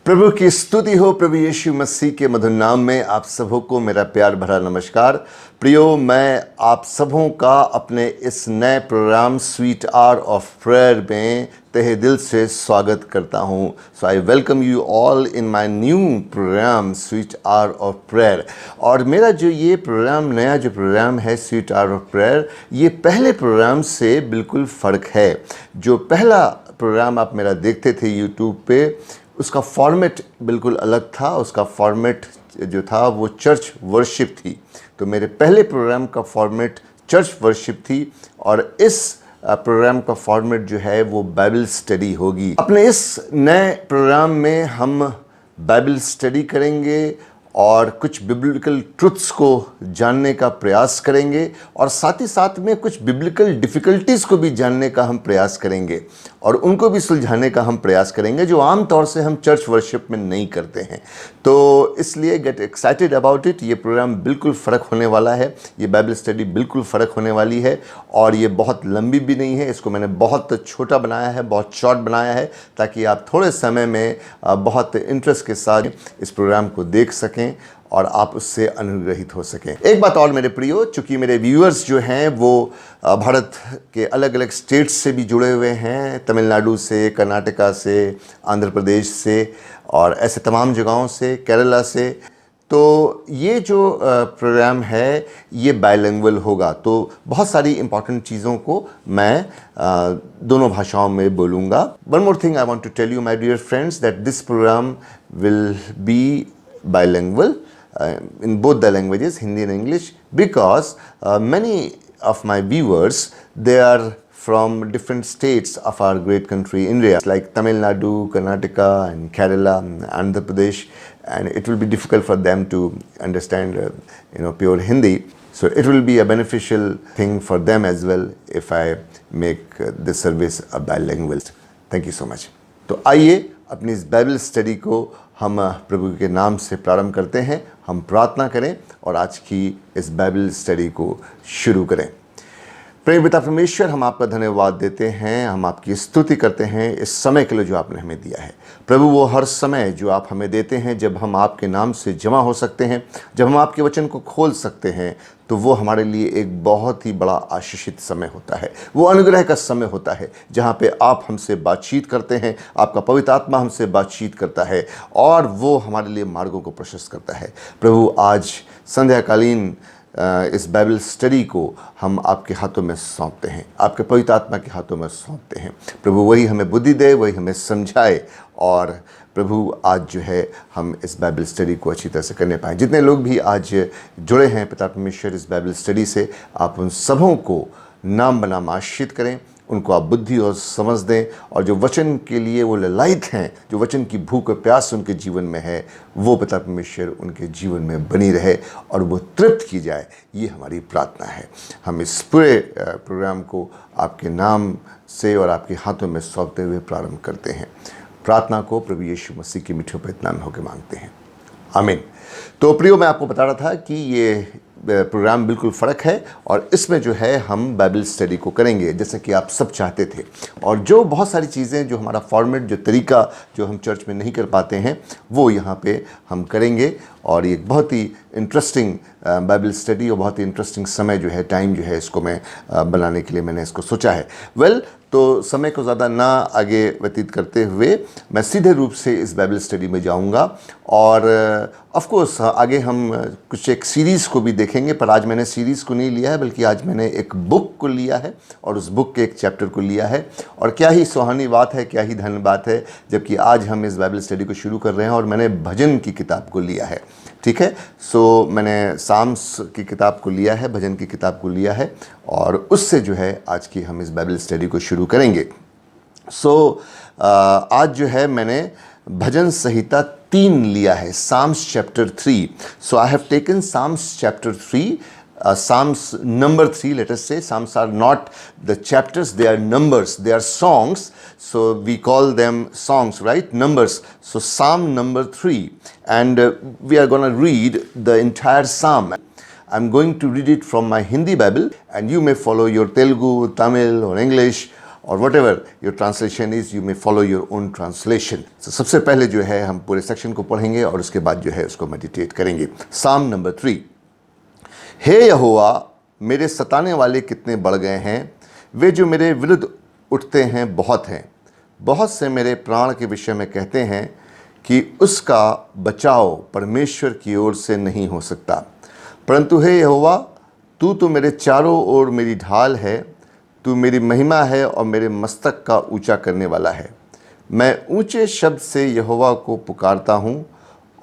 प्रभु की स्तुति हो। प्रभु यीशु मसीह के मधुर नाम में आप सबों को मेरा प्यार भरा नमस्कार। प्रियो, मैं आप सबों का अपने इस नए programme sweet hour of prayer में तहे दिल से स्वागत करता हूं। So I welcome you all in my new programme sweet hour of prayer. और मेरा जो ये प्रोग्राम नया जो प्रोग्राम है स्वीट आवर ऑफ प्रेयर, ये पहले प्रोग्राम से बिल्कुल फ़र्क है। जो पहला प्रोग्राम आप मेरा देखते थे यूट्यूब पे, उसका फॉर्मेट बिल्कुल अलग था। उसका फॉर्मेट जो था वो चर्च वर्शिप थी। तो मेरे पहले प्रोग्राम का फॉर्मेट चर्च वर्शिप थी और इस प्रोग्राम का फॉर्मेट जो है वो बाइबल स्टडी होगी। अपने इस नए प्रोग्राम में हम बाइबल स्टडी करेंगे और कुछ बिब्लिकल ट्रुथ्स को जानने का प्रयास करेंगे और साथ ही साथ में कुछ बिब्लिकल डिफ़िकल्टीज़ को भी जानने का हम प्रयास करेंगे और उनको भी सुलझाने का हम प्रयास करेंगे, जो आम तौर से हम चर्च वर्शिप में नहीं करते हैं। तो इसलिए गेट एक्साइटेड अबाउट इट। ये प्रोग्राम बिल्कुल फ़र्क होने वाला है। ये बाइबल स्टडी बिल्कुल फ़र्क होने वाली है और ये बहुत लंबी भी नहीं है। इसको मैंने बहुत छोटा बनाया है, बहुत शॉर्ट बनाया है, ताकि आप थोड़े समय में बहुत इंटरेस्ट के साथ इस प्रोग्राम को देख सकें और आप उससे अनुग्रहित हो सकें। एक बात और मेरे प्रियो, चूँकि मेरे व्यूअर्स जो हैं वो भारत के अलग अलग स्टेट्स से भी जुड़े हुए हैं, तमिलनाडु से, कर्नाटका से, आंध्र प्रदेश से और ऐसे तमाम जगहों से, केरला से। तो ये जो प्रोग्राम है ये बाइलिंगुअल होगा। तो बहुत सारी इंपॉर्टेंट चीज़ों को मैं दोनों भाषाओं में बोलूँगा। One more thing I want to tell you my dear friends, that this program will be bilingual in both the languages, Hindi and English, because many of my viewers, they are from different states of our great country India, like Tamil Nadu, Karnataka and Kerala and Andhra Pradesh, and it will be difficult for them to understand pure Hindi. So it will be a beneficial thing for them as well if I make this service a bilingual. Thank you so much. तो आइए अपनी इस Bible study को हम प्रभु के नाम से प्रारंभ करते हैं। हम प्रार्थना करें और आज की इस बाइबल स्टडी को शुरू करें। प्रेम पिता परमेश्वर, हम आपका धन्यवाद देते हैं, हम आपकी स्तुति करते हैं इस समय के लिए जो आपने हमें दिया है। प्रभु, वो हर समय जो आप हमें देते हैं जब हम आपके नाम से जमा हो सकते हैं, जब हम आपके वचन को खोल सकते हैं, तो वो हमारे लिए एक बहुत ही बड़ा आशीषित समय होता है। वो अनुग्रह का समय होता है जहाँ पे आप हमसे बातचीत करते हैं, आपका पवित्र आत्मा हमसे बातचीत करता है और वो हमारे लिए मार्गों को प्रशस्त करता है। प्रभु, आज संध्याकालीन इस बाइबल स्टडी को हम आपके हाथों में सौंपते हैं, आपके पवित्र आत्मा के हाथों में सौंपते हैं। प्रभु, वही हमें बुद्धि दे, वही हमें समझाए और प्रभु आज जो है हम इस बाइबल स्टडी को अच्छी तरह से करने पाएँ। जितने लोग भी आज जुड़े हैं पिता परमेश्वर इस बाइबल स्टडी से, आप उन सबों को नाम बनाम आशीषित करें, उनको आप बुद्धि और समझ दें और जो वचन के लिए वो ललायत हैं, जो वचन की भूख और प्यास उनके जीवन में है, वो पिता परमेश्वर उनके जीवन में बनी रहे और वो तृप्त की जाए। ये हमारी प्रार्थना है। हम इस पूरे प्रोग्राम को आपके नाम से और आपके हाथों में सौंपते हुए प्रारंभ करते हैं। प्रार्थना को प्रभु यीशु मसीह के मीठे पवित्र नाम होकर मांगते हैं, आमीन। तो प्रियो, मैं आपको बता रहा था कि ये प्रोग्राम बिल्कुल फ़र्क है और इसमें जो है हम बाइबल स्टडी को करेंगे जैसे कि आप सब चाहते थे। और जो बहुत सारी चीज़ें, जो हमारा फॉर्मेट, जो तरीका जो हम चर्च में नहीं कर पाते हैं, वो यहाँ पे हम करेंगे और ये बहुत ही इंटरेस्टिंग बाइबल स्टडी और बहुत ही इंटरेस्टिंग समय जो है, टाइम जो है, इसको मैं बनाने के लिए मैंने इसको सोचा है। तो समय को ज़्यादा ना आगे व्यतीत करते हुए मैं सीधे रूप से इस बाइबल स्टडी में जाऊंगा और ऑफ कोर्स आगे हम कुछ एक सीरीज़ को भी देखेंगे, पर आज मैंने सीरीज़ को नहीं लिया है, बल्कि आज मैंने एक बुक को लिया है और उस बुक के एक चैप्टर को लिया है। और क्या ही सुहानी बात है, क्या ही धन्य बात है, जबकि आज हम इस बाइबल स्टडी को शुरू कर रहे हैं और मैंने भजन की किताब को लिया है। ठीक है, सो मैंने साम्स की किताब को लिया है, भजन की किताब को लिया है और उससे जो है आज की हम इस बाइबल स्टडी को शुरू करेंगे। आज जो है मैंने भजन संहिता 3 लिया है, Psalms chapter 3। So I have taken Psalms chapter 3, Psalms number 3, let us say. Psalms are not the chapters, they are numbers, they are songs. So we call them songs, right? Numbers. So Psalm number 3. And we are going to read the entire Psalm. I'm going to read it from my Hindi Bible and you may follow your Telugu, Tamil or English और what ever your translation is, you may follow your own translation. सबसे पहले जो है हम पूरे section को पढ़ेंगे और उसके बाद जो है उसको मेडिटेट करेंगे। साम नंबर 3। हे यहोवा, मेरे सताने वाले कितने बढ़ गए हैं, वे जो मेरे विरुद्ध उठते हैं बहुत हैं। बहुत से मेरे प्राण के विषय में कहते हैं कि उसका बचाव परमेश्वर की ओर से नहीं हो सकता। परंतु हे यहोवा, तू तो मेरे चारों ओर मेरी ढाल है, तू मेरी महिमा है और मेरे मस्तक का ऊंचा करने वाला है। मैं ऊंचे शब्द से यहोवा को पुकारता हूँ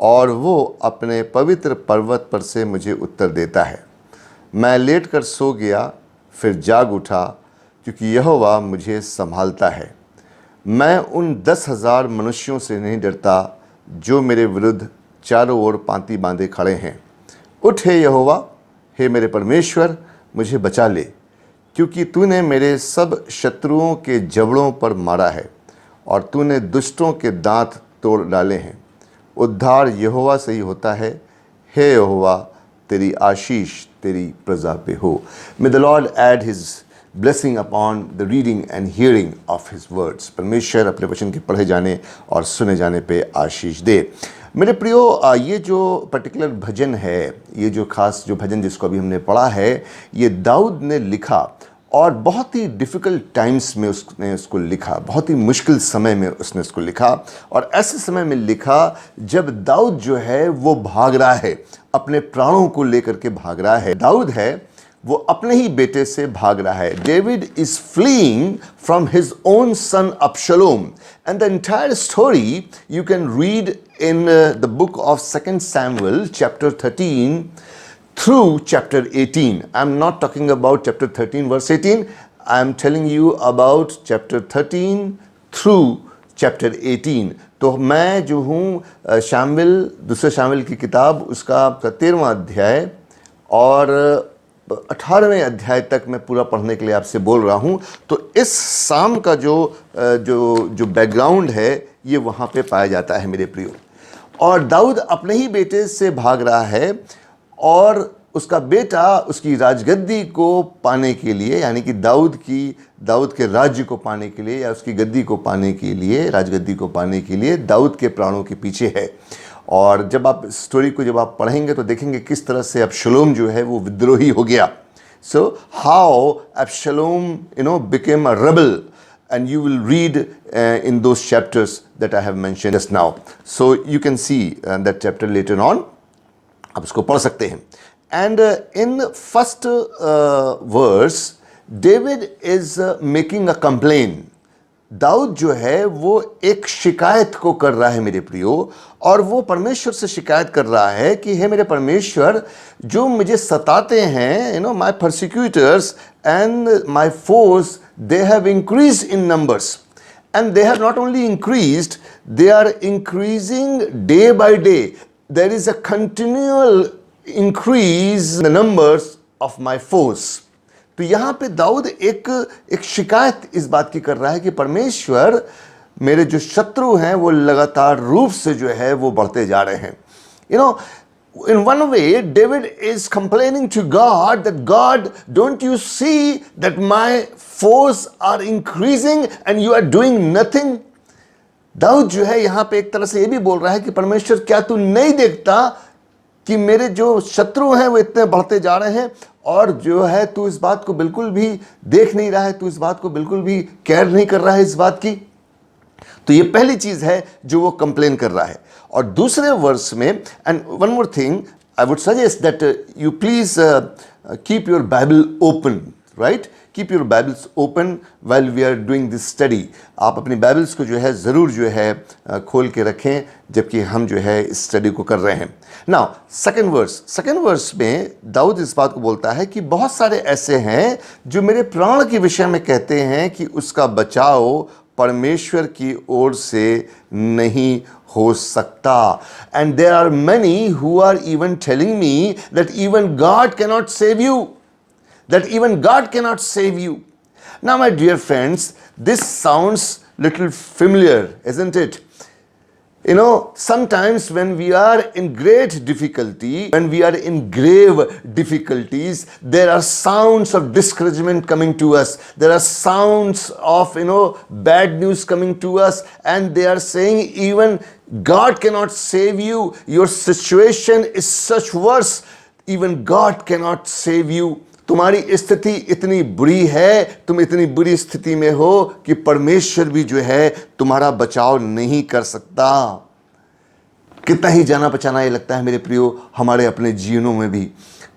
और वो अपने पवित्र पर्वत पर से मुझे उत्तर देता है। मैं लेटकर सो गया, फिर जाग उठा, क्योंकि यहोवा मुझे संभालता है। मैं उन 10,000 मनुष्यों से नहीं डरता जो मेरे विरुद्ध चारों ओर पांति बांधे खड़े हैं। उठ हे यहोवा, हे मेरे परमेश्वर, मुझे बचा ले, क्योंकि तूने मेरे सब शत्रुओं के जबड़ों पर मारा है और तूने दुष्टों के दांत तोड़ डाले हैं। उद्धार यहोवा से ही होता है। हे यहोवा, तेरी आशीष तेरी प्रजा पे हो। मे the Lord add his blessing upon the reading and hearing of his words. परमेश्वर अपने वचन के पढ़े जाने और सुने जाने पे आशीष दे। मेरे प्रियो, ये जो पर्टिकुलर भजन है, ये जो खास जो भजन जिसको अभी हमने पढ़ा है, ये दाऊद ने लिखा और बहुत ही डिफ़िकल्ट टाइम्स में उसने उसको लिखा, बहुत ही मुश्किल समय में उसने उसको लिखा। और ऐसे समय में लिखा जब दाऊद जो है वो भाग रहा है, अपने प्राणों को लेकर के भाग रहा है। दाऊद है वो अपने ही बेटे से भाग रहा है। David is fleeing from his own son Absalom, and the entire story you can read in the book of 2 Samuel chapter 13 through chapter 18. I'm not talking about chapter 13 verse 18. I'm telling you about chapter 13 through chapter 18. तो मैं जो हूँ शामिल, दूसरे शामिल की किताब उसका 13वां अध्याय और 18वें अध्याय तक मैं पूरा पढ़ने के लिए आपसे बोल रहा हूँ। तो इस साम का जो बैकग्राउंड है ये वहाँ पे पाया जाता है मेरे प्रियो। और दाऊद अपने ही बेटे से भाग रहा है और उसका बेटा उसकी राजगद्दी को पाने के लिए, यानी कि दाऊद के राज्य को पाने के लिए या उसकी गद्दी को पाने के लिए, राजगद्दी को पाने के लिए दाऊद के प्राणों के पीछे है। और जब आप स्टोरी को जब आप पढ़ेंगे तो देखेंगे किस तरह से अबशलोम जो है वो विद्रोही हो गया। So how Absalom became a rebel, and you will read in those chapters that I have mentioned just now. So you can see that chapter later on. आप इसको पढ़ सकते हैं। And in first verse, David is making a complaint. Dawood जो है वो एक शिकायत को कर रहा है मेरे प्रियो, और वो परमेश्वर से शिकायत कर रहा है कि हे मेरे परमेश्वर, जो मुझे सताते हैं, my persecutors and my foes, they have increased in numbers, and they have not only increased, they are increasing day by day. There is a continual increase in the numbers of my foes. तो यहाँ पे दाऊद एक शिकायत इस बात की कर रहा है कि परमेश्वर, मेरे जो शत्रु हैं वो लगातार रूप से जो है वो बढ़ते जा रहे हैं। In one way, David is complaining to God that God, don't you see that my foes are increasing and you are doing nothing? Dawood जो है यहाँ पे एक तरह से ये भी बोल रहा है कि परमेश्वर, क्या तू नहीं देखता कि मेरे जो शत्रु हैं वो इतने बढ़ते जा रहे हैं, और जो है तू इस बात को बिल्कुल भी देख नहीं रहा है, तू इस बात को बिल्कुल भी केयर नहीं कर रहा है इस बात की। तो ये पहली चीज है जो वो कंप्लेन कर रहा है। और दूसरे वर्स में, and one more thing I would suggest that you please keep your Bible open, right? Keep your Bibles open while we are doing this study. आप अपनी बाइबल्स को जो है ज़रूर जो है खोल के रखें जबकि हम जो है इस स्टडी को कर रहे हैं। नाउ सेकंड वर्स में दाऊद इस बात को बोलता है कि बहुत सारे ऐसे हैं जो मेरे प्राण के विषय में कहते हैं कि उसका बचाव परमेश्वर की ओर से नहीं हो सकता। And there are many who are even telling me that even God can not save you, that even God cannot save you. Now, my dear friends, this sounds little familiar, isn't it? You know, sometimes when we are in great difficulty, when we are in grave difficulties, there are sounds of discouragement coming to us. There are sounds of, bad news coming to us, and they are saying even God cannot save you. Your situation is such worse. Even God cannot save you. तुम्हारी स्थिति इतनी बुरी है, तुम इतनी बुरी स्थिति में हो कि परमेश्वर भी जो है तुम्हारा बचाव नहीं कर सकता। कितना ही जाना पहचाना ये लगता है मेरे प्रियो हमारे अपने जीवनों में भी,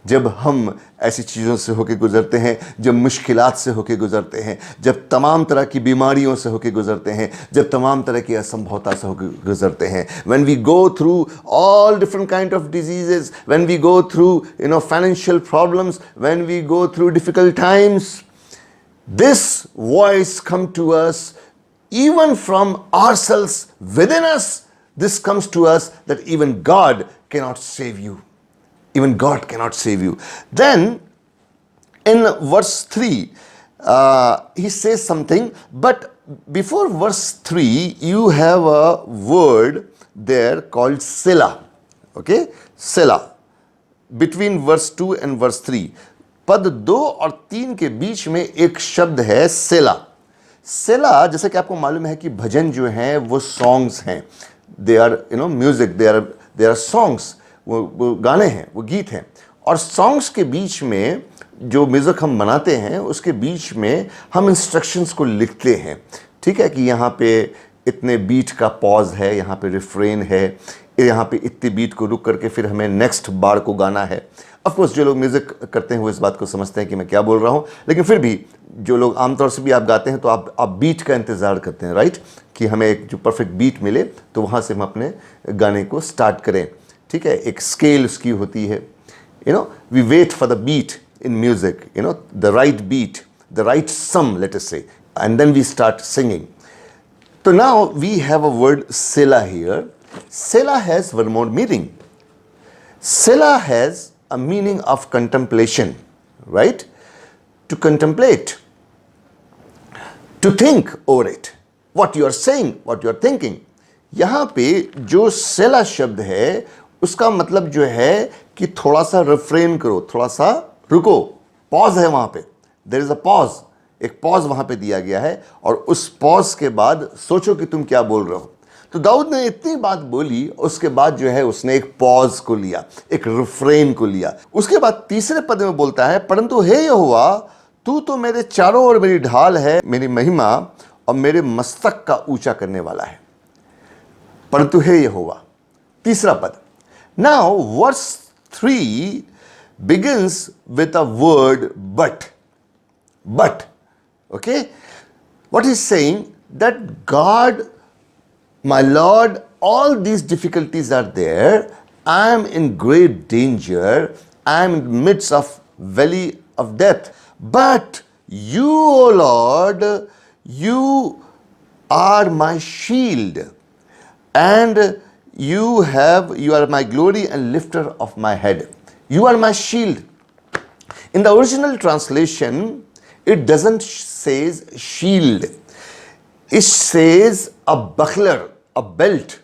जब हम ऐसी चीज़ों से होकर गुजरते हैं, जब मुश्किलात से होकर गुजरते हैं, जब तमाम तरह की बीमारियों से होकर गुजरते हैं, जब तमाम तरह की असंभवता से होकर गुजरते हैं, when we go through all different kind of diseases, when we go through financial problems, when we go through difficult times, this voice come to us even from ourselves within us. This comes to us that even God cannot save you. Even God cannot save you. Then in verse 3, he says something, but before verse 3, you have a word there called Selah. Okay? Selah. Between verse 2 and verse 3. पद 2 और 3 के बीच में एक शब्द है सेला। सेला, जैसे कि आपको मालूम है कि भजन जो हैं वो सॉन्ग्स हैं। They are music, they are songs, वो गाने हैं, वो गीत हैं। और सॉन्ग्स के बीच में जो म्यूज़िक हम बनाते हैं उसके बीच में हम इंस्ट्रक्शंस को लिखते हैं, ठीक है, कि यहाँ पे इतने बीट का पॉज है, यहाँ पे रिफ्रेन है, यहाँ पे इतनी बीट को रुक करके फिर हमें नेक्स्ट बार को गाना है। ऑफ कोर्स जो लोग म्यूज़िक करते हैं वो इस बात को समझते हैं कि मैं क्या बोल रहा हूँ, लेकिन फिर भी जो लोग आमतौर से भी आप गाते हैं तो आप बीट का इंतज़ार करते हैं, राइट, कि हमें एक जो परफेक्ट बीट मिले तो वहाँ से हम अपने गाने को स्टार्ट करें, ठीक है। एक स्केल उसकी होती है, we wait for the beat in music, the right beat, the right sum, let us say, and then we start singing. तो now we have a word Selah here. Selah has one more meaning. Selah has a meaning of contemplation, right? To contemplate, to think over it, what you are saying, what you are thinking. यहाँ पे जो सेला शब्द है उसका मतलब जो है कि थोड़ा सा रिफ्रेन करो, थोड़ा सा रुको, पॉज है वहाँ पे, देयर इज अ पॉज, एक पॉज वहाँ पे दिया गया है, और उस पॉज के बाद सोचो कि तुम क्या बोल रहे हो। तो दाऊद ने इतनी बात बोली, उसके बाद जो है उसने एक पॉज को लिया, एक रिफ्रेन को लिया। उसके बाद तीसरे पद में बोलता है, परंतु हे यहोवा, तू तो मेरे चारों ओर मेरी ढाल है, मेरी महिमा और मेरे मस्तक का ऊंचा करने वाला है। परंतु हे यहोवा, तीसरा पद। Now verse 3 begins with a word but. Okay, what he's saying that God, my Lord, all these difficulties are there. I am in great danger. I am in the midst of valley of death. But you, O Lord, you are my shield, and you are my glory and lifter of my head. You are my shield. In the original translation, it doesn't says shield. It says a buckler, a belt.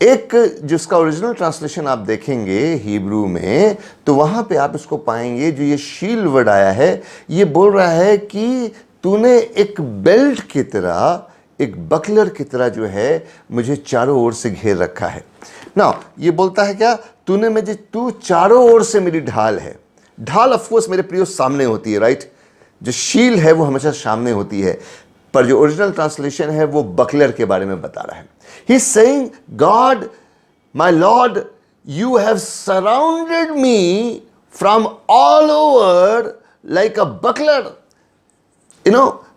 एक जिसका original translation आप देखेंगे Hebrew में, तो वहाँ पे आप इसको पाएंगे, जो ये शील्ड वर्ड आया है, ये बोल रहा है कि तूने एक बेल्ट की तरह, एक बकलर की तरह जो है मुझे चारों ओर से घेर रखा है। ना ये बोलता है क्या, तू चारों ओर से मेरी ढाल है। ढाल ऑफ कोर्स मेरे प्रियो सामने होती है, राइट। जो शील्ड है वो हमेशा सामने होती है, पर जो ओरिजिनल ट्रांसलेशन है वो बकलर के बारे में बता रहा है। He is saying, God my Lord, you have surrounded me from all over like a buckler,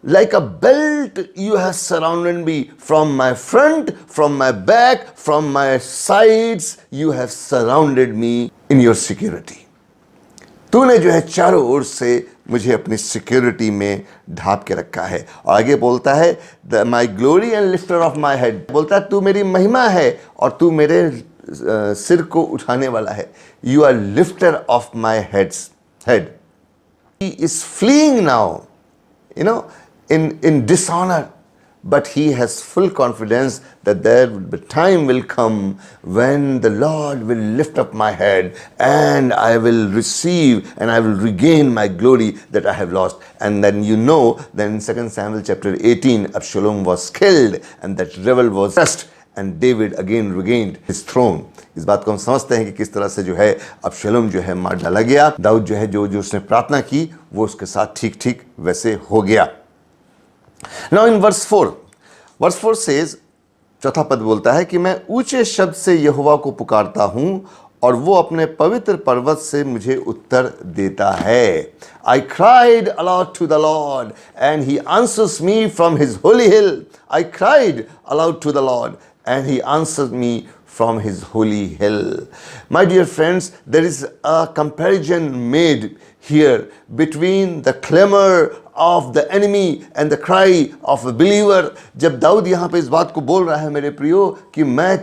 like a belt. You have surrounded me from my front, from my back, from my sides. You have surrounded me in your security. तूने जो है चारों ओर से मुझे अपनी security में ढांप के रखा है। और आगे बोलता है, my glory and lifter of my head, बोलता है तू मेरी महिमा है और तू मेरे सिर को उठाने वाला है। You are lifter of my head. He is fleeing now, in dishonor, but he has full confidence that the time will come when the Lord will lift up my head and I will receive and I will regain my glory that I have lost. And then then in 2 Samuel chapter 18, Absalom was killed and that rebel was crushed and David again regained his throne. इस बात को हम समझते हैं कि किस तरह से जो है अबशलोम जो है मार डाला गया। दाऊद जो है जो उसने प्रार्थना की वो उसके साथ ठीक ठीक वैसे हो गया। Now in verse 4 says, चौथा पद बोलता है कि मैं ऊंचे शब्द से यहोवा को पुकारता हूं और वो अपने पवित्र पर्वत से मुझे उत्तर देता है। I cried aloud to the Lord and he answers me from his holy hill. I cried aloud to the Lord and he answered me from his holy hill. My dear friends, there is a comparison made here between the clamor of the enemy and the cry of a believer. जब दाऊद यहाँ पे इस बात को बोल रहा है मेरे प्रियो कि मैं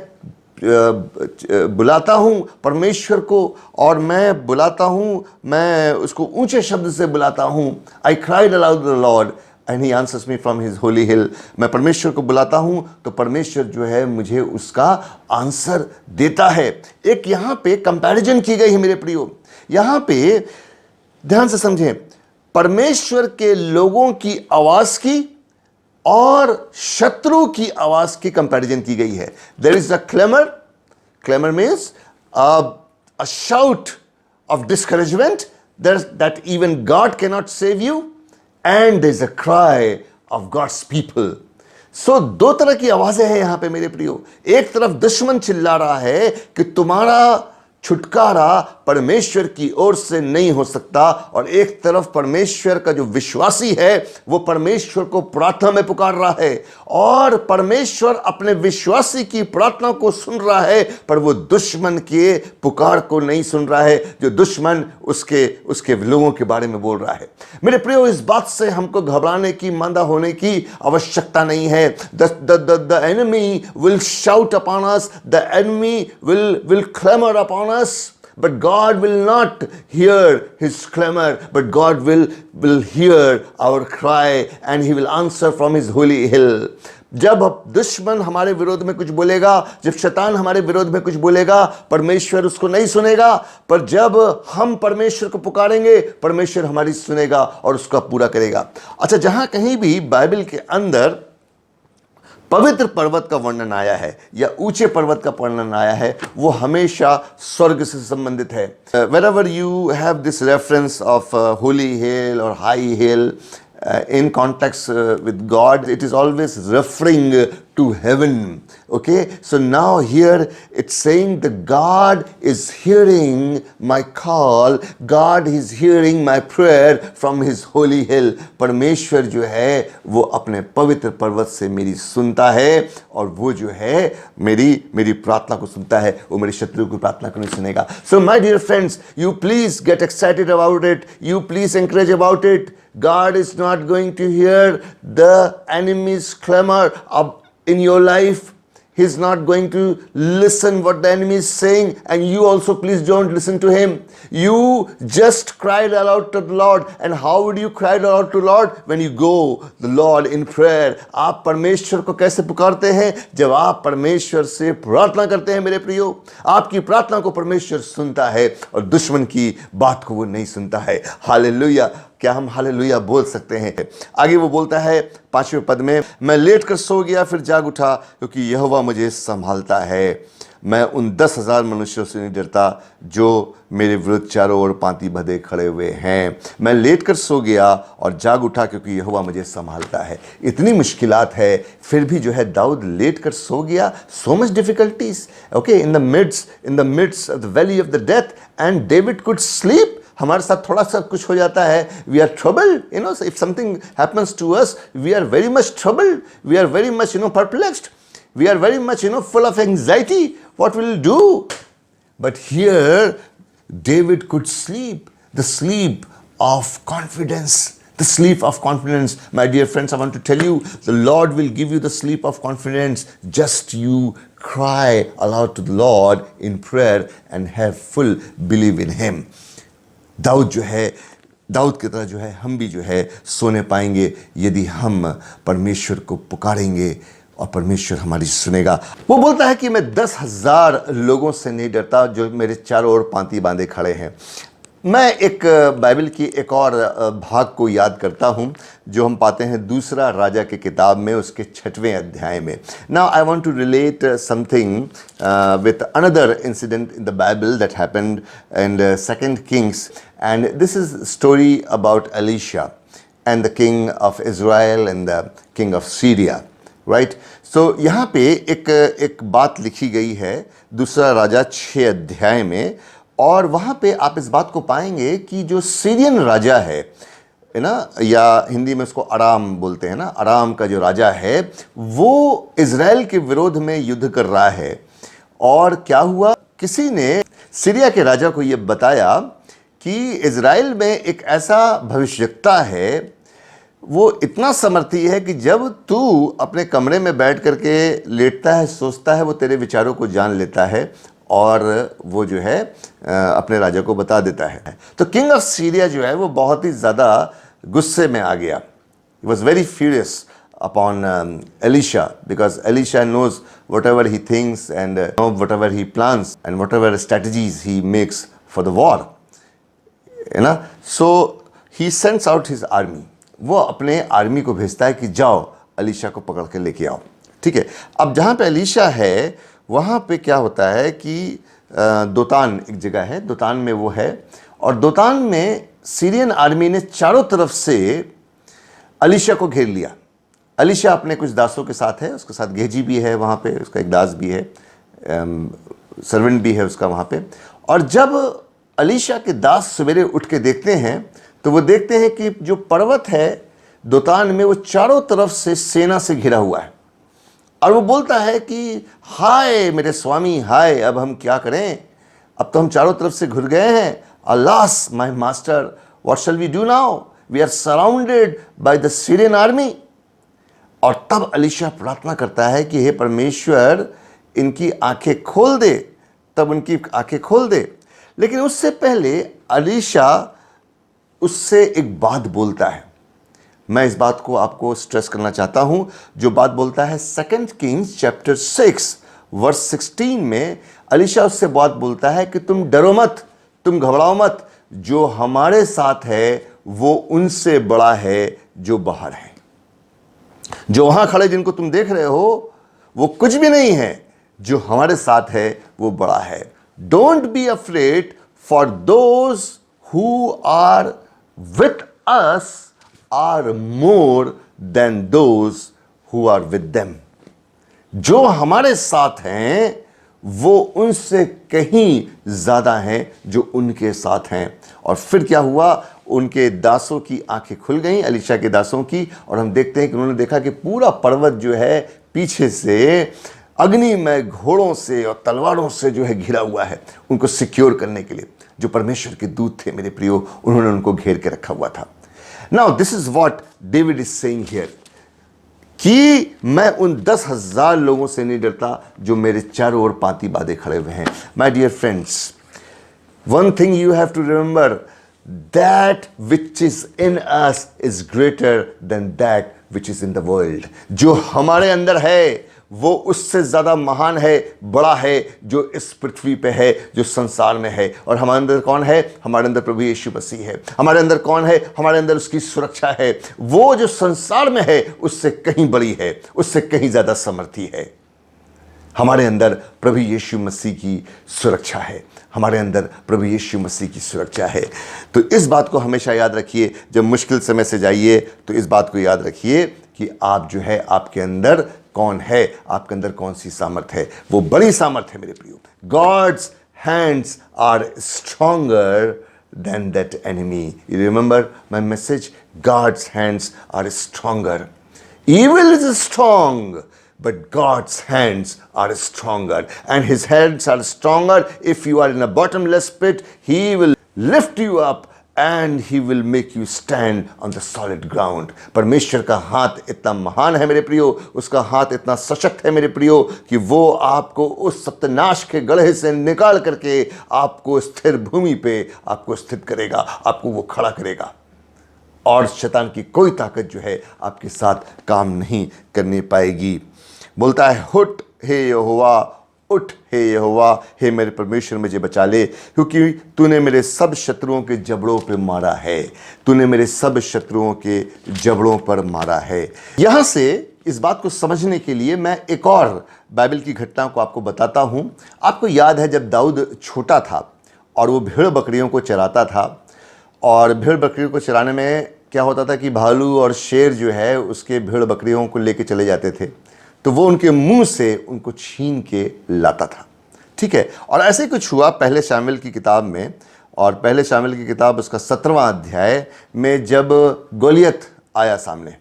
बुलाता हूँ परमेश्वर को और मैं बुलाता हूँ, मैं उसको ऊंचे शब्द से बुलाता हूँ। I cried aloud to the Lord and he answers me from his holy hill. मैं परमेश्वर को बुलाता हूँ तो परमेश्वर जो है मुझे उसका आंसर देता है। एक यहाँ पे कंपैरिजन की गई है मेरे प्रियो। यहाँ पे ध्यान से समझें, परमेश्वर के लोगों की आवाज की और शत्रु की आवाज की कंपैरिजन की गई है। There is a clamour means a shout of discouragement that even God cannot save you, and there is a cry of God's people. So दो तरह की आवाजें हैं यहां पे मेरे प्रियो। एक तरफ दुश्मन चिल्ला रहा है कि तुम्हारा छुटकारा परमेश्वर की ओर से नहीं हो सकता, और एक तरफ परमेश्वर का जो विश्वासी है वो परमेश्वर को प्रार्थना में पुकार रहा है और परमेश्वर अपने विश्वासी की प्रार्थना को सुन रहा है, पर वो दुश्मन के पुकार को नहीं सुन रहा है जो दुश्मन उसके लोगों के बारे में बोल रहा है। मेरे प्रियो, इस बात से हमको घबराने की, मंदा होने की आवश्यकता नहीं है। The enemy will shout upon us, the enemy will clamor upon us, but God will not hear his clamor, but God will hear our cry and he will answer from his holy hill. जब दुश्मन हमारे विरोध में कुछ बोलेगा, जब शैतान हमारे विरोध में कुछ बोलेगा, परमेश्वर उसको नहीं सुनेगा, पर जब हम परमेश्वर को पुकारेंगे परमेश्वर हमारी सुनेगा और उसका पूरा करेगा। अच्छा, जहां कहीं भी बाइबल के अंदर पवित्र पर्वत का वर्णन आया है या ऊंचे पर्वत का वर्णन आया है, वो हमेशा स्वर्ग से संबंधित है। Wherever you have this reference of holy hill or high hill in context with God, it is always referring to heaven. Okay, so now here it's saying that God is hearing my call, God is hearing my prayer from his holy hill. परमेश्वर जो है वो अपने पवित्र पर्वत से मेरी सुनता है और वो जो है मेरी प्रार्थना को सुनता है, वो मेरे शत्रु की प्रार्थना को नहीं सुनेगा। So my dear friends, you please get excited about it, you please encourage about it. God is not going to hear the enemy's clamor in your life. He's not going to listen what the enemy is saying, and you also please don't listen to him. You just cried aloud to the Lord. And how would you cry aloud to the Lord? When you go the Lord in prayer. आप परमेश्वर को कैसे पुकारते हैं? जब आप परमेश्वर से प्रार्थना करते हैं मेरे प्रियो। आपकी प्रार्थना को परमेश्वर सुनता है और दुश्मन की बात को वो नहीं सुनता है। हालेलुया! क्या हम हालेलुया बोल सकते हैं? आगे वो बोलता है 5वें पद में, मैं लेट कर सो गया फिर जाग उठा क्योंकि यहोवा मुझे संभालता है। मैं उन 10,000 मनुष्यों से नहीं डरता जो मेरे विरुद्ध चारों ओर पांति बंधे खड़े हुए हैं। मैं लेट कर सो गया और जाग उठा क्योंकि यहोवा मुझे संभालता है। इतनी मुश्किलात है फिर भी जो है दाऊद लेट कर सो गया। So much difficulties, okay, in the midst of the valley of the death, and David could sleep. हमारे साथ थोड़ा सा कुछ हो जाता है, we are troubled, you know, if something happens to us we are very much troubled, we are very much perplexed, we are very much full of anxiety, what will do? But here David could sleep, the sleep of confidence. The sleep of confidence. My dear friends, I want to tell you, the Lord will give you the sleep of confidence. Just you cry aloud to the Lord in prayer and have full belief in him. दाऊद जो है दाऊद की तरह जो है हम भी जो है सोने पाएंगे यदि हम परमेश्वर को पुकारेंगे और परमेश्वर हमारी सुनेगा। वो बोलता है कि मैं 10,000 लोगों से नहीं डरता जो मेरे चारों ओर पांति बांधे खड़े हैं। मैं एक बाइबल की एक और भाग को याद करता हूं जो हम पाते हैं दूसरा राजा की किताब में उसके 6वें अध्याय में। Now I want to relate something with another incident in the Bible that happened in 2 Kings, and this is story about Elisha and the king of Israel and the king of Syria, right. So यहाँ पे एक बात लिखी गई है दूसरा राजा 6 अध्याय में, और वहाँ पे आप इस बात को पाएंगे कि जो सीरियन राजा है ना, या हिंदी में उसको अराम बोलते हैं ना, अराम का जो राजा है वो इज़राइल के विरोध में युद्ध कर रहा है। और क्या हुआ, किसी ने सीरिया के राजा को ये बताया कि इज़राइल में एक ऐसा भविष्यवक्ता है, वो इतना समर्थी है कि जब तू अपने कमरे में बैठ करके लेटता है, सोचता है, वो तेरे विचारों को जान लेता है और वो जो है अपने राजा को बता देता है। तो किंग ऑफ सीरिया जो है वो बहुत ही ज़्यादा गुस्से में आ गया। He was very furious upon Elisha because Elisha knows whatever he thinks and whatever he plans and whatever strategies he makes for the war, है ना। So he sends out his army, वो अपने army को भेजता है कि जाओ Elisha को पकड़ के लेके आओ, ठीक है। अब जहाँ पे एलिशा है वहाँ पे क्या होता है कि दोतान एक जगह है, दोतान में वो है, और दोतान में सीरियन आर्मी ने चारों तरफ से एलिशा को घेर लिया। एलिशा अपने कुछ दासों के साथ है, उसके साथ गेहजी भी है वहाँ पे, उसका एक दास भी है, सर्वेंट भी है उसका वहाँ पे। और जब एलिशा के दास सवेरे उठ के देखते हैं तो वो देखते हैं कि जो पर्वत है दोतान में वो चारों तरफ से सेना से घिरा हुआ है। और वो बोलता है कि हाय मेरे स्वामी, हाय अब हम क्या करें, अब तो हम चारों तरफ से घुर गए हैं। Alas my master, what shall we do now, we are surrounded by the Syrian army. और तब एलिशा प्रार्थना करता है कि हे परमेश्वर इनकी आंखें खोल दे, तब उनकी आंखें खोल दे। लेकिन उससे पहले एलिशा उससे एक बात बोलता है, मैं इस बात को आपको स्ट्रेस करना चाहता हूं। जो बात बोलता है 2 किंग्स चैप्टर 6 वर्स 16 में, एलिशा उससे बात बोलता है कि तुम डरो मत, तुम घबराओ मत, जो हमारे साथ है वो उनसे बड़ा है जो बाहर है। जो वहां खड़े जिनको तुम देख रहे हो वो कुछ भी नहीं है, जो हमारे साथ है वो बड़ा है। Don't be afraid, for those who are with us are more than those who are with them। जो हमारे साथ हैं वो उनसे कहीं ज्यादा हैं जो उनके साथ हैं। और फिर क्या हुआ, उनके दासों की आंखें खुल गईं, एलिशा के दासों की, और हम देखते हैं कि उन्होंने देखा कि पूरा पर्वत जो है पीछे से अग्निमय घोड़ों से और तलवारों से जो है घिरा हुआ है। उनको सिक्योर करने के लिए जो परमेश्वर के दूत थे मेरे प्रियो, उन्होंने उनको घेर के रखा हुआ था। Now this is what David is saying here, कि मैं उन 10,000 लोगों से नहीं डरता जो मेरे चारों ओर पांति बांधे खड़े हुए हैं। My dear friends, one thing you have to remember, that which is in us is greater than that which is in the world। जो हमारे अंदर है वो उससे ज़्यादा महान है, बड़ा है, जो इस पृथ्वी पे है, जो संसार में है। और हमारे अंदर कौन है? हमारे अंदर प्रभु यीशु मसीह है। हमारे अंदर कौन है? हमारे अंदर उसकी सुरक्षा है। वो जो संसार में है उससे कहीं बड़ी है, उससे कहीं ज़्यादा समर्थी है। हमारे अंदर प्रभु यीशु मसीह की सुरक्षा है, हमारे अंदर प्रभु यीशु मसीह की सुरक्षा है। तो इस बात को हमेशा याद रखिए, जब मुश्किल समय से जाइए तो इस बात को याद रखिए कि आप जो है, आपके अंदर कौन है, आपके अंदर कौन सी सामर्थ है। वो बड़ी सामर्थ है मेरे प्रियो। God's hands are stronger than that enemy। You remember my message? God's hands are stronger। Evil is strong, but God's hands are stronger, and his hands are stronger। If you are in a bottomless pit, he will lift you up and he will make you stand on the solid ground. परमेश्वर का हाथ इतना महान है मेरे प्रियो, उसका हाथ इतना सशक्त है मेरे प्रियो, कि वो आपको उस सत्यानाश के गड्ढे से निकाल करके आपको स्थिर भूमि पे आपको स्थित करेगा, आपको वो खड़ा करेगा, और शैतान की कोई ताकत जो है आपके साथ काम नहीं करने पाएगी। बोलता है, उठ हे यहोवा, उठ हे यहोवा, हे मेरे परमेश्वर मुझे बचा ले, क्योंकि तूने मेरे सब शत्रुओं के जबड़ों पे मारा है, तूने मेरे सब शत्रुओं के जबड़ों पर मारा है। यहां से इस बात को समझने के लिए मैं एक और बाइबल की घटना को आपको बताता हूं। आपको याद है जब दाऊद छोटा था और वो भेड़ बकरियों को चराता था, और भेड़ बकरियों को चराने में क्या होता था कि भालू और शेर जो है उसके भेड़ बकरियों को लेके चले जाते थे, तो वो उनके मुंह से उनको छीन के लाता था। ठीक है, और ऐसे ही कुछ हुआ पहले शामिल की किताब में, और पहले शामिल की किताब उसका 17वां अध्याय में जब गोलियत आया सामने,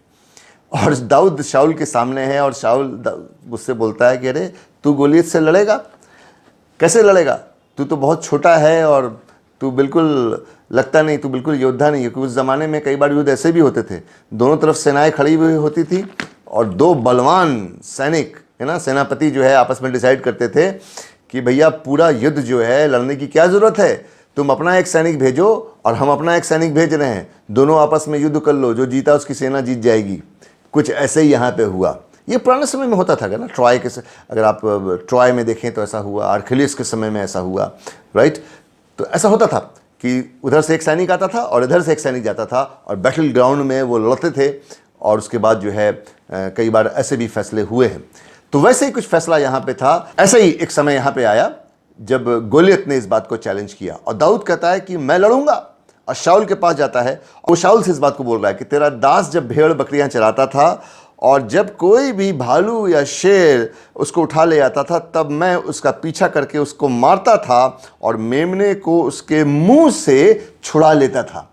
और दाऊद शाऊल के सामने है, और शाऊल उससे बोलता है कि अरे तू गोलियत से लड़ेगा, कैसे लड़ेगा, तू तो बहुत छोटा है और तू बिल्कुल लगता नहीं, तू बिल्कुल योद्धा नहीं है। क्योंकि उस ज़माने में कई बार युद्ध ऐसे भी होते थे, दोनों तरफ सेनाएं खड़ी हुई होती थी, और दो बलवान सैनिक है ना, सेनापति जो है आपस में डिसाइड करते थे कि भैया पूरा युद्ध जो है लड़ने की क्या ज़रूरत है, तुम अपना एक सैनिक भेजो और हम अपना एक सैनिक भेज रहे हैं, दोनों आपस में युद्ध कर लो, जो जीता उसकी सेना जीत जाएगी। कुछ ऐसे ही यहाँ पे हुआ। ये पुराने समय में होता था ना, ट्रॉय के अगर आप ट्रॉय में देखें तो ऐसा हुआ, आर्किलियस के समय में ऐसा हुआ, राइट। तो ऐसा होता था कि उधर से एक सैनिक आता था और इधर से एक सैनिक जाता था, और बैटल ग्राउंड में वो लड़ते थे, और उसके बाद जो है कई बार ऐसे भी फैसले हुए हैं। तो वैसे ही कुछ फैसला यहाँ पे था। ऐसा ही एक समय यहाँ पे आया जब गोलियत ने इस बात को चैलेंज किया, और दाऊद कहता है कि मैं लड़ूंगा, और शाऊल के पास जाता है, वो शाऊल से इस बात को बोल रहा है कि तेरा दास जब भेड़ बकरियां चराता था, और जब कोई भी भालू या शेर उसको उठा ले आता था, तब मैं उसका पीछा करके उसको मारता था और मेमने को उसके मुंह से छुड़ा लेता था।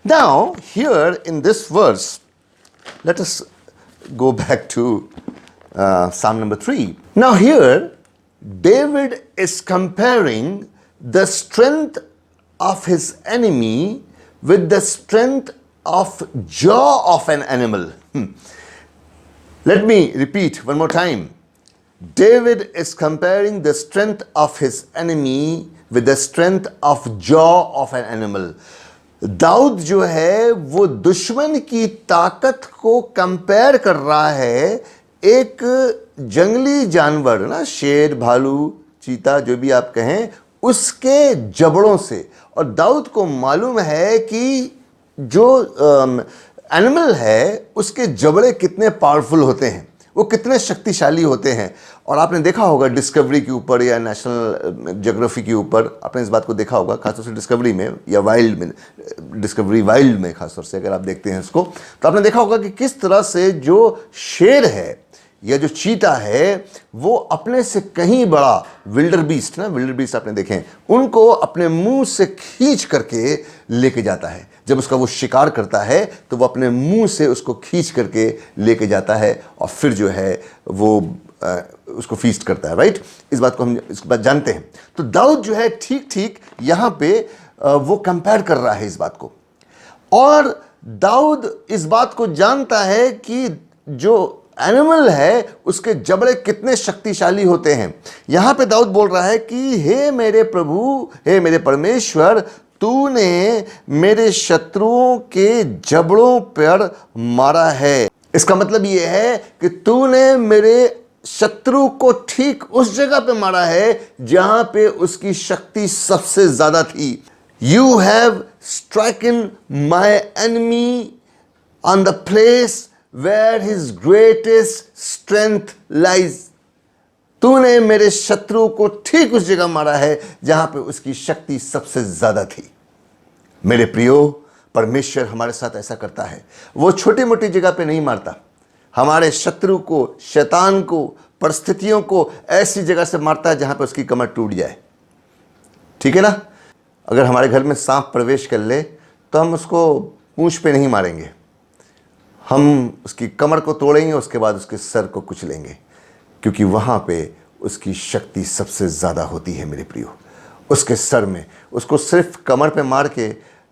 Now here in this verse, let us go back to Psalm number 3. Now here David is comparing the strength of his enemy with the strength of jaw of an animal. Let me repeat one more time. David is comparing the strength of his enemy with the strength of jaw of an animal. Dawood जो है वो दुश्मन की ताकत को compare कर रहा है एक जंगली जानवर ना, शेर, भालू, चीता, जो भी आप कहें, उसके जबड़ों से। और दाऊद को मालूम है कि जो एनिमल है उसके जबड़े कितने पावरफुल होते हैं, वो कितने शक्तिशाली होते हैं। और आपने देखा होगा डिस्कवरी के ऊपर या नेशनल ज्योग्राफी के ऊपर आपने इस बात को देखा होगा, खासतौर से डिस्कवरी में या वाइल्ड में, डिस्कवरी वाइल्ड में खासतौर से अगर आप देखते हैं इसको, तो आपने देखा होगा कि किस तरह से जो शेर है या जो चीता है वो अपने से कहीं बड़ा विल्डर बीस्ट ना, विल्डर बीस्ट आपने देखे हैं, उनको अपने मुंह से खींच करके लेके जाता है। जब उसका वो शिकार करता है तो वो अपने मुंह से उसको खींच करके लेके जाता है और फिर जो है वो उसको फीस्ट करता है, राइट। इस बात को हम इस बात जानते हैं। तो दाऊद जो है ठीक ठीक यहाँ पे वो कंपेयर कर रहा है इस बात को, और दाऊद इस बात को जानता है कि जो एनिमल है उसके जबड़े कितने शक्तिशाली होते हैं। यहां पे दाऊद बोल रहा है कि हे मेरे प्रभु, हे मेरे परमेश्वर, तूने मेरे शत्रुओं के जबड़ों पर मारा है। इसका मतलब यह है कि तूने मेरे शत्रु को ठीक उस जगह पे मारा है जहां पे उसकी शक्ति सबसे ज्यादा थी। You have stricken my enemy on the place where his greatest strength lies. तूने मेरे शत्रु को ठीक उस जगह मारा है जहां पे उसकी शक्ति सबसे ज्यादा थी। मेरे प्रियो, परमेश्वर हमारे साथ ऐसा करता है। वो छोटी मोटी जगह पे नहीं मारता, हमारे शत्रु को, शैतान को, परिस्थितियों को ऐसी जगह से मारता है जहां पे उसकी कमर टूट जाए। ठीक है ना। अगर हमारे घर में सांप प्रवेश कर ले तो हम उसको पूंछ पे नहीं मारेंगे, हम उसकी कमर को तोड़ेंगे, उसके बाद उसके सर को कुचलेंगे, क्योंकि वहाँ पे उसकी शक्ति सबसे ज़्यादा होती है। मेरे प्रियो, उसके सर में, उसको सिर्फ कमर पे मार के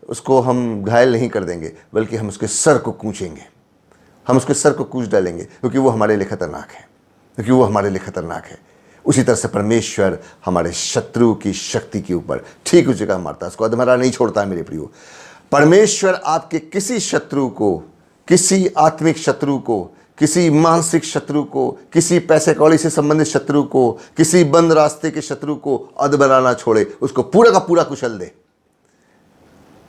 उसको हम घायल नहीं कर देंगे, बल्कि हम उसके सर को कूचेंगे, हम उसके सर को कूच डालेंगे, क्योंकि वो हमारे लिए खतरनाक है, क्योंकि वो हमारे लिए खतरनाक है। उसी तरह से परमेश्वर हमारे शत्रु की शक्ति के ऊपर ठीक उस जगह मारता है, उसको अधमरा नहीं छोड़ता है मेरे प्रियो। परमेश्वर आपके किसी शत्रु को, किसी आत्मिक शत्रु को, किसी मानसिक शत्रु को, किसी पैसे कौड़ी से संबंधित शत्रु को, किसी बंद रास्ते के शत्रु को अधमरा ना छोड़े, उसको पूरा का पूरा कुचल दे,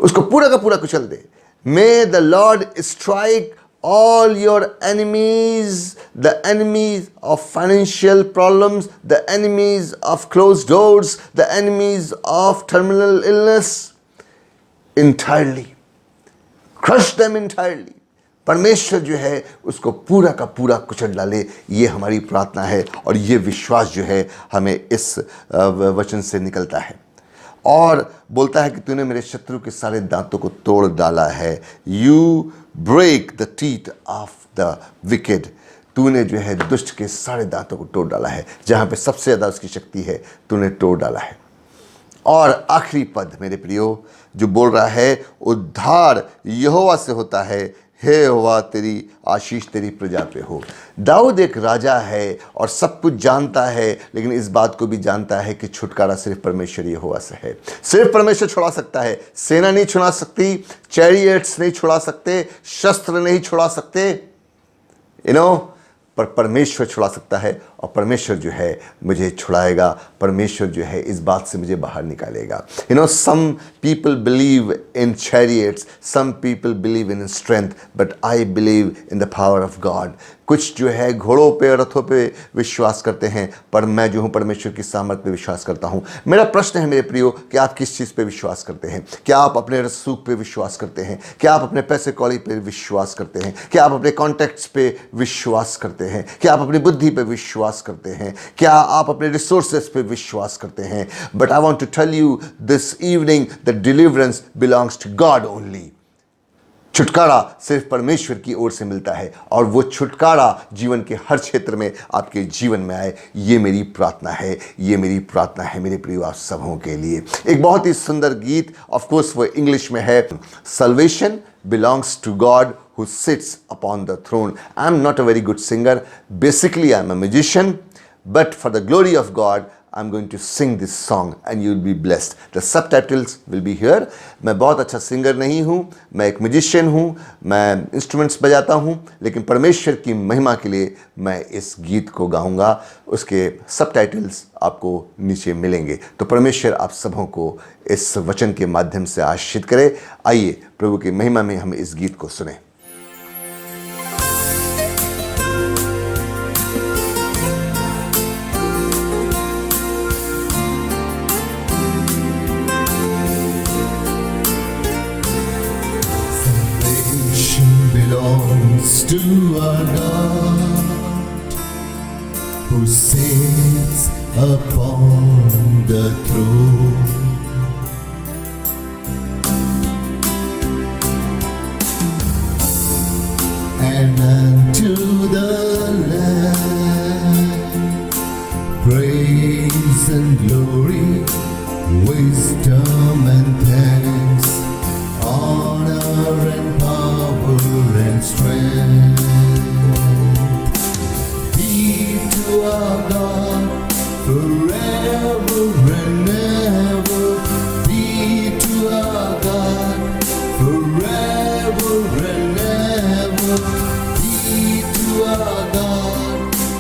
उसको पूरा का पूरा कुचल दे। May the Lord strike all your enemies, the enemies of financial problems, the enemies of closed doors, the enemies of terminal illness, entirely. Crush them entirely. परमेश्वर जो है उसको पूरा का पूरा कुचल डाले, ये हमारी प्रार्थना है और ये विश्वास जो है हमें इस वचन से निकलता है। और बोलता है कि तूने मेरे शत्रु के सारे दांतों को तोड़ डाला है। You break the teeth of the wicked, तूने जो है दुष्ट के सारे दांतों को तोड़ डाला है, जहाँ पे सबसे ज़्यादा उसकी शक्ति है तूने तोड़ डाला है। और आखिरी पद मेरे प्रियो जो बोल रहा है, उद्धार यहोवा से होता है, हे यहोवा तेरी आशीष तेरी प्रजा पे हो। दाऊद एक राजा है और सब कुछ जानता है, लेकिन इस बात को भी जानता है कि छुटकारा सिर्फ परमेश्वर यहोवा से है। सिर्फ परमेश्वर छुड़ा सकता है, सेना नहीं छुड़ा सकती, चैरियट्स नहीं छुड़ा सकते, शस्त्र नहीं छुड़ा सकते, पर परमेश्वर छुड़ा सकता है। और परमेश्वर जो है मुझे छुड़ाएगा, परमेश्वर जो है इस बात से मुझे बाहर निकालेगा। Some people believe in chariots, some people believe in strength, but I believe in the power of God. कुछ जो है घोड़ों पे, रथों पे विश्वास करते हैं, पर मैं जो हूँ परमेश्वर की सामर्थ पे विश्वास करता हूँ। मेरा प्रश्न है मेरे प्रियो कि आप किस चीज़ पे विश्वास करते हैं? क्या आप अपने रसूख पे विश्वास करते हैं? क्या आप अपने पैसे कौड़ी पे विश्वास करते हैं? क्या आप अपने कॉन्टैक्ट्स पे विश्वास करते हैं? क्या आप अपनी बुद्धि पे विश्वास करते हैं? क्या आप अपने रिसोर्सेस पे विश्वास करते हैं? But I want to tell you this evening that deliverance belongs to God only. छुटकारा सिर्फ परमेश्वर की ओर से मिलता है, और वो छुटकारा जीवन के हर क्षेत्र में आपके जीवन में आए। ये मेरी प्रार्थना है, ये मेरी प्रार्थना है मेरे प्रिय आप सबों के लिए। एक बहुत ही सुंदर गीत, ऑफ कोर्स वो इंग्लिश में है, salvation belongs to God who sits upon the throne. I am not a very good singer. Basically, I am a magician, but for the glory of God, I am going to sing this song and you will be blessed. The subtitles will be here. मैं बहुत अच्छा singer नहीं हूँ, मैं एक musician हूँ, मैं instruments बजाता हूँ, लेकिन परमेश्वर की महिमा के लिए मैं इस गीत को गाऊंगा। उसके सबटाइटल्स आपको नीचे मिलेंगे। तो परमेश्वर आप सबों को इस वचन के माध्यम से आशीषित करे। आइए प्रभु की महिमा में हम इस गीत को सुने। To our God who sits upon the throne, and unto the Lamb praise and glory, wisdom and thanks, honor and power and strength be to our God forever and ever. Be to our God forever and ever. Be to our God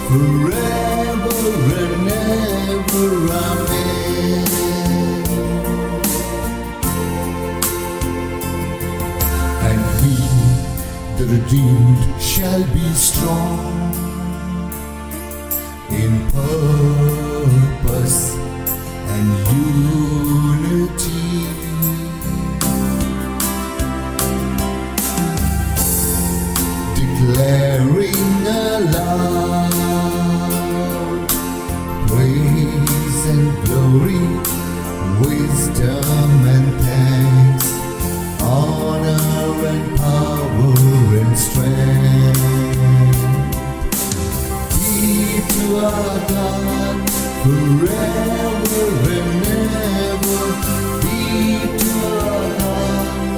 forever and ever. Amen. And we, the redeemed, shall be strong in purpose and unity, declaring aloud praise and glory, wisdom and thanks, honor and power and strength be to our God forever and ever. Be to our God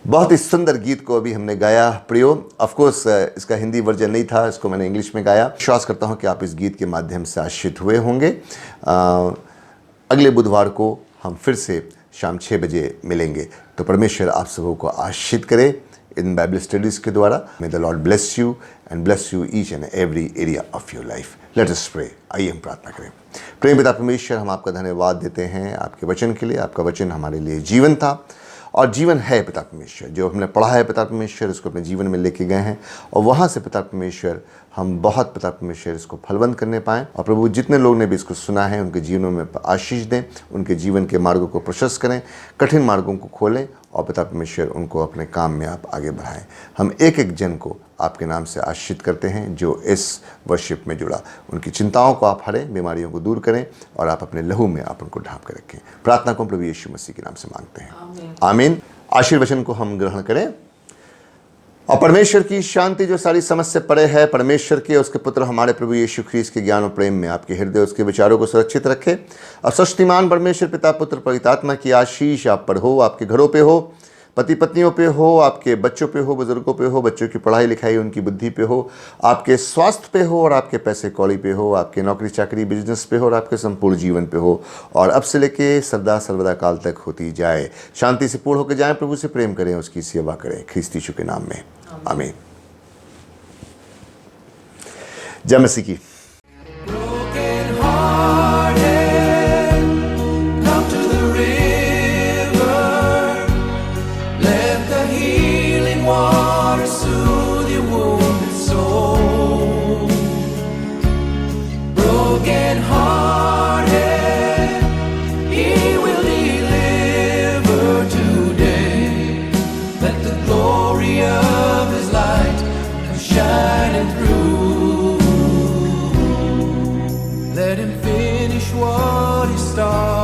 बहुत ही सुंदर गीत को अभी हमने गाया प्रियो। Of course इसका Hindi version नहीं था, इसको मैंने इंग्लिश में गाया। विश्वास करता हूं कि आप इस गीत के माध्यम से आशीषित हुए होंगे। अगले बुधवार को हम फिर से शाम 6 बजे मिलेंगे। तो परमेश्वर आप सबों को आशीषित करे इन बाइबल स्टडीज़ के द्वारा। May the Lord bless you and bless you each and every area of your life. Let us pray. आइए हम प्रार्थना करें। प्रेम पिता परमेश्वर, हम आपका धन्यवाद देते हैं आपके वचन के लिए। आपका वचन हमारे लिए जीवन था और जीवन है पिता परमेश्वर। जो हमने पढ़ा है पिता परमेश्वर, इसको अपने जीवन में लेके गए हैं और वहाँ से पिता परमेश्वर हम बहुत पिता परमेश्वर इसको फलवंत करने पाएँ। और प्रभु जितने लोग ने भी इसको सुना है उनके जीवनों में आशीष दें, उनके जीवन के मार्गों को प्रशस्त करें, कठिन मार्गों को खोलें और पिता परमेश्वर उनको अपने काम में आप आगे बढ़ाएं। हम एक एक जन को आपके नाम से आशीषित करते हैं जो इस वर्शिप में जुड़ा। उनकी चिंताओं को आप हरें, बीमारियों को दूर करें और आप अपने लहू में आप उनको ढांप कर रखें। प्रार्थना को प्रभु यीशु मसीह के नाम से मांगते हैं, आमीन। आशीर्वचन को हम ग्रहण करें। और परमेश्वर की शांति जो सारी समझ से परे है, परमेश्वर के उसके पुत्र हमारे प्रभु यीशु ख्रीस्त के ज्ञान और प्रेम में आपके हृदय उसके विचारों को सुरक्षित रखे। और शक्तिमान परमेश्वर पिता पुत्र पवित्र आत्मा की आशीष आप पर हो, आपके घरों पे हो, पति पत्नियों पे हो, आपके बच्चों पे हो, बुजुर्गों पे हो, बच्चों की पढ़ाई लिखाई उनकी बुद्धि पे हो, आपके स्वास्थ्य पे हो और आपके पैसे कौड़ी पे हो, आपके नौकरी चाकरी बिजनेस पे हो और आपके संपूर्ण जीवन पे हो और अब से लेके सदा सर्वदा काल तक होती जाए। शांति से पूर्ण होकर जाएं, प्रभु से प्रेम करें, उसकी सेवा करें, ख्रीस्त यीशु के नाम में, आमीन। जय मसीह की। Let him finish what he started.